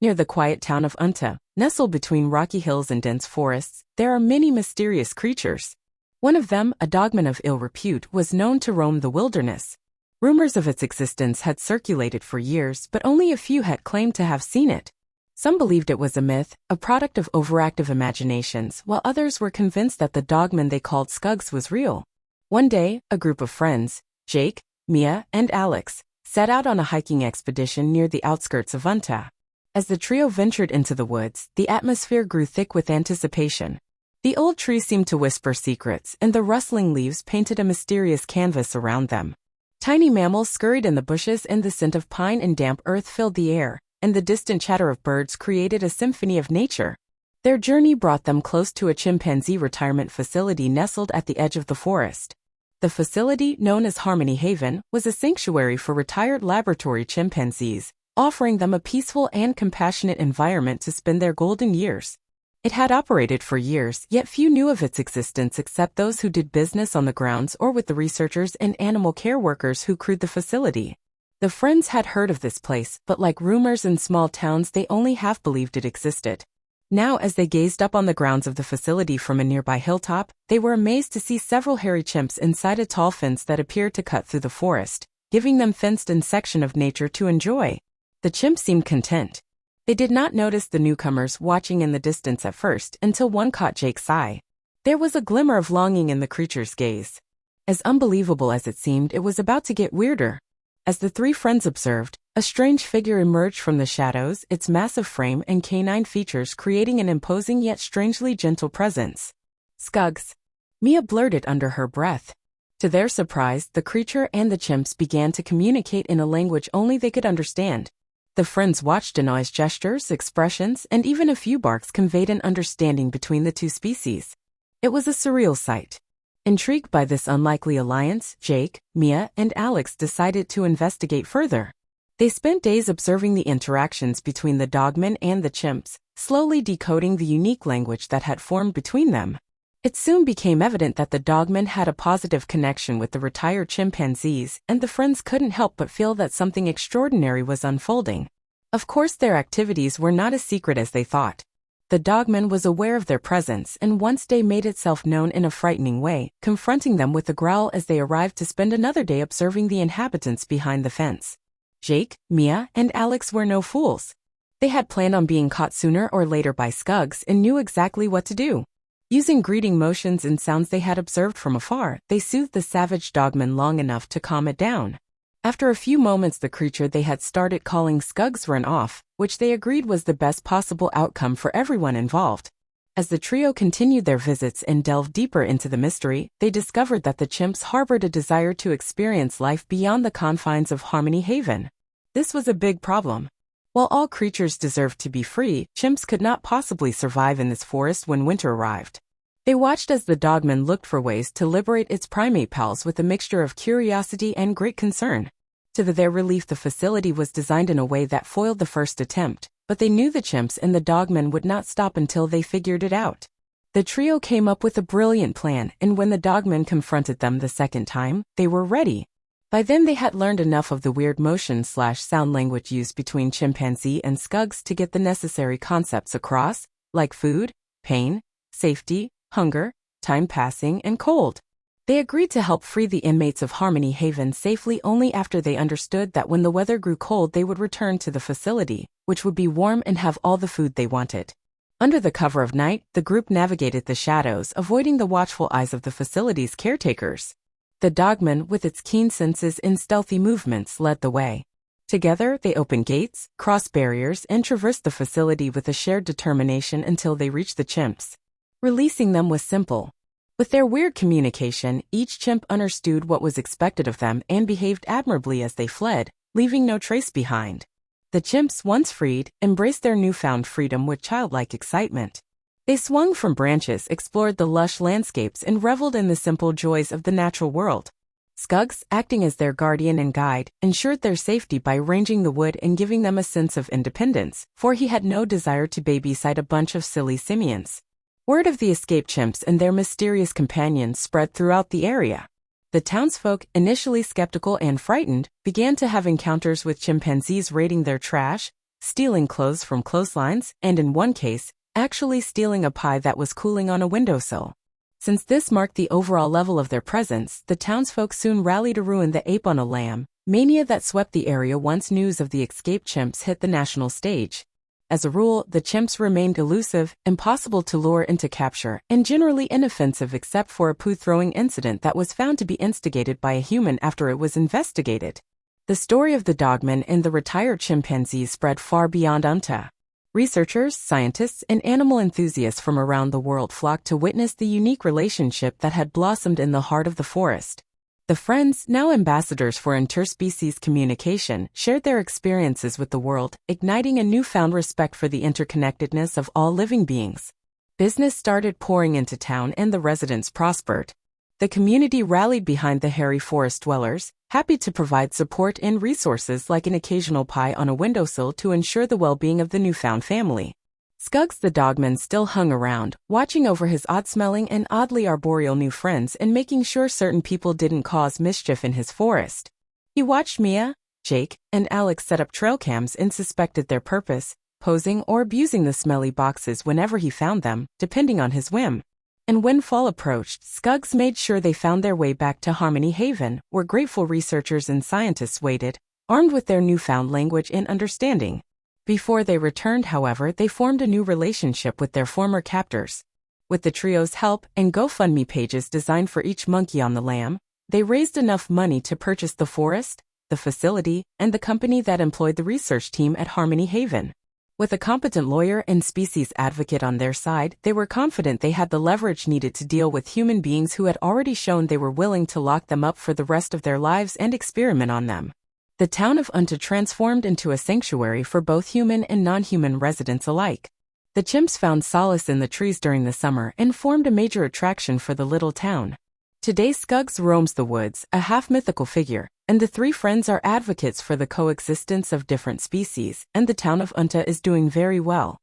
Near the quiet town of Utna, nestled between rocky hills and dense forests, there are many mysterious creatures. One of them, a dogman of ill repute, was known to roam the wilderness. Rumors of its existence had circulated for years, but only a few had claimed to have seen it. Some believed it was a myth, a product of overactive imaginations, while others were convinced that the dogman they called Skugs was real. One day, a group of friends, Jake, Mia, and Alex, set out on a hiking expedition near the outskirts of Utna. As the trio ventured into the woods, the atmosphere grew thick with anticipation. The old trees seemed to whisper secrets, and the rustling leaves painted a mysterious canvas around them. Tiny mammals scurried in the bushes, and the scent of pine and damp earth filled the air, and the distant chatter of birds created a symphony of nature. Their journey brought them close to a chimpanzee retirement facility nestled at the edge of the forest. The facility, known as Harmony Haven, was a sanctuary for retired laboratory chimpanzees, offering them a peaceful and compassionate environment to spend their golden years. It had operated for years, yet few knew of its existence except those who did business on the grounds or with the researchers and animal care workers who crewed the facility. The friends had heard of this place, but like rumors in small towns, they only half believed it existed. Now, as they gazed up on the grounds of the facility from a nearby hilltop, they were amazed to see several hairy chimps inside a tall fence that appeared to cut through the forest, giving them fenced-in section of nature to enjoy. The chimps seemed content. They did not notice the newcomers watching in the distance at first until one caught Jake's eye. There was a glimmer of longing in the creature's gaze. As unbelievable as it seemed, it was about to get weirder. As the three friends observed, a strange figure emerged from the shadows, its massive frame and canine features creating an imposing yet strangely gentle presence. Skugs. Mia blurted under her breath. To their surprise, the creature and the chimps began to communicate in a language only they could understand. The friends watched in awe as gestures, expressions, and even a few barks conveyed an understanding between the two species. It was a surreal sight. Intrigued by this unlikely alliance, Jake, Mia, and Alex decided to investigate further. They spent days observing the interactions between the dogmen and the chimps, slowly decoding the unique language that had formed between them. It soon became evident that the dogmen had a positive connection with the retired chimpanzees, and the friends couldn't help but feel that something extraordinary was unfolding. Of course, their activities were not as secret as they thought. The dogman was aware of their presence, and one day made itself known in a frightening way, confronting them with a growl as they arrived to spend another day observing the inhabitants behind the fence. Jake, Mia, and Alex were no fools. They had planned on being caught sooner or later by Skugs and knew exactly what to do. Using greeting motions and sounds they had observed from afar, they soothed the savage dogman long enough to calm it down. After a few moments, the creature they had started calling Skugs ran off, which they agreed was the best possible outcome for everyone involved. As the trio continued their visits and delved deeper into the mystery, they discovered that the chimps harbored a desire to experience life beyond the confines of Harmony Haven. This was a big problem. While all creatures deserved to be free, chimps could not possibly survive in this forest when winter arrived. They watched as the dogman looked for ways to liberate its primate pals with a mixture of curiosity and great concern. To their relief, the facility was designed in a way that foiled the first attempt, but they knew the chimps and the dogmen would not stop until they figured it out. The trio came up with a brilliant plan, and when the dogmen confronted them the second time, they were ready. By then they had learned enough of the weird motion/sound language used between chimpanzee and Skugs to get the necessary concepts across, like food, pain, safety, hunger, time passing, and cold. They agreed to help free the inmates of Harmony Haven safely only after they understood that when the weather grew cold they would return to the facility, which would be warm and have all the food they wanted. Under the cover of night, the group navigated the shadows, avoiding the watchful eyes of the facility's caretakers. The dogman, with its keen senses and stealthy movements, led the way. Together, they opened gates, crossed barriers, and traversed the facility with a shared determination until they reached the chimps. Releasing them was simple. With their weird communication, each chimp understood what was expected of them and behaved admirably as they fled, leaving no trace behind. The chimps, once freed, embraced their newfound freedom with childlike excitement. They swung from branches, explored the lush landscapes, and reveled in the simple joys of the natural world. Skugs, acting as their guardian and guide, ensured their safety by ranging the wood and giving them a sense of independence, for he had no desire to babysit a bunch of silly simians. Word of the escaped chimps and their mysterious companions spread throughout the area. The townsfolk, initially skeptical and frightened, began to have encounters with chimpanzees raiding their trash, stealing clothes from clotheslines, and in one case, actually stealing a pie that was cooling on a windowsill. Since this marked the overall level of their presence, the townsfolk soon rallied to ruin the ape on a lamb, mania that swept the area once news of the escaped chimps hit the national stage. As a rule, the chimps remained elusive, impossible to lure into capture, and generally inoffensive except for a poo-throwing incident that was found to be instigated by a human after it was investigated. The story of the Dogman and the retired chimpanzees spread far beyond Utna. Researchers, scientists, and animal enthusiasts from around the world flocked to witness the unique relationship that had blossomed in the heart of the forest. The friends, now ambassadors for interspecies communication, shared their experiences with the world, igniting a newfound respect for the interconnectedness of all living beings. Business started pouring into town and the residents prospered. The community rallied behind the hairy forest dwellers, happy to provide support and resources like an occasional pie on a windowsill to ensure the well-being of the newfound family. Skuggs the Dogman still hung around, watching over his odd-smelling and oddly arboreal new friends and making sure certain people didn't cause mischief in his forest. He watched Mia, Jake, and Alex set up trail cams and suspected their purpose, posing or abusing the smelly boxes whenever he found them, depending on his whim. And when fall approached, Skuggs made sure they found their way back to Harmony Haven, where grateful researchers and scientists waited, armed with their newfound language and understanding. Before they returned, however, they formed a new relationship with their former captors. With the trio's help and GoFundMe pages designed for each monkey on the lam, they raised enough money to purchase the forest, the facility, and the company that employed the research team at Harmony Haven. With a competent lawyer and species advocate on their side, they were confident they had the leverage needed to deal with human beings who had already shown they were willing to lock them up for the rest of their lives and experiment on them. The town of Utna transformed into a sanctuary for both human and non-human residents alike. The chimps found solace in the trees during the summer and formed a major attraction for the little town. Today Skuggs roams the woods, a half-mythical figure, and the three friends are advocates for the coexistence of different species, and the town of Utna is doing very well.